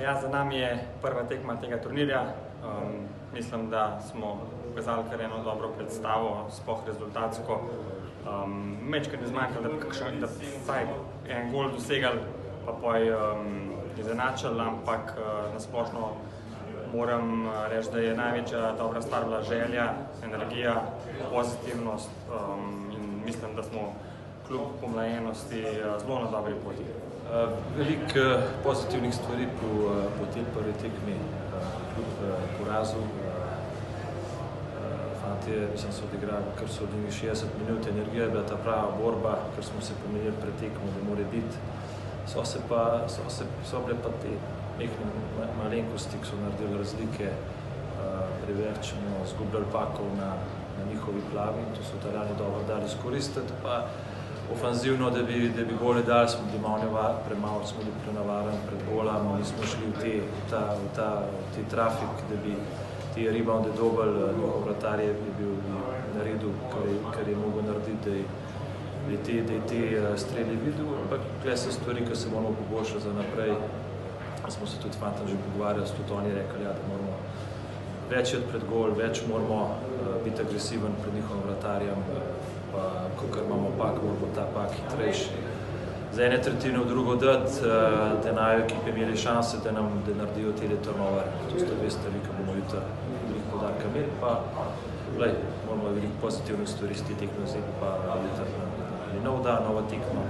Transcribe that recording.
Ja, za nami je prva tekma tega turnirja. Mislim, da smo pokazali kar eno dobro predstavo, sploh rezultatsko. Mečkaj ne zmanjkalo, da vsaj en gol dosegali, pa poj izenačili, ampak nasplošno moram reči, da je največja dobra stvar bila želja, energija, pozitivnost in mislim, da smo kljub pomlajenosti zelo na dobri poti. Veliko pozitivnih stvari po tej prvi tekmi, kljub porazu. Fantje so odigrali, kar so odigrali 60 minut, energija je bila ta prava borba, ker smo se pomenili pred tekmo, da mora biti. So bile pa te mehne malenkosti, ki so naredili razlike, preveč smo zgubljali pakov na njihovi plavi in to so Italijani dobro dali izkoristiti. Pa ofanzivno, da bi gole dali, smo bili premalo, smo bili prenavarani pred golami, nismo šli v te trafik, da bi te rebounde dobili, njihov vratar je bil naredil, kar je mogel narediti, da je te streli videl, ampak tukaj so stvari, ki se moramo poboljšati za naprej. Smo se tudi fantom že pogovarjali, so tudi oni rekli, da moramo več jeti pred gol, več moramo biti agresiven pred njihovim vratarjem, pa ko imamo pak, moramo ta pak hitrejši. Za ene tretjine v drugo dati, da naj ekipe imeli šanse, da naredijo tele turnovere. To sta dve stvari, ki bomo jutri veliko podarka imeli, pa moramo veliko pozitivnih stvari z te tekme vzeti, pa jutri nov dan, nova tekma.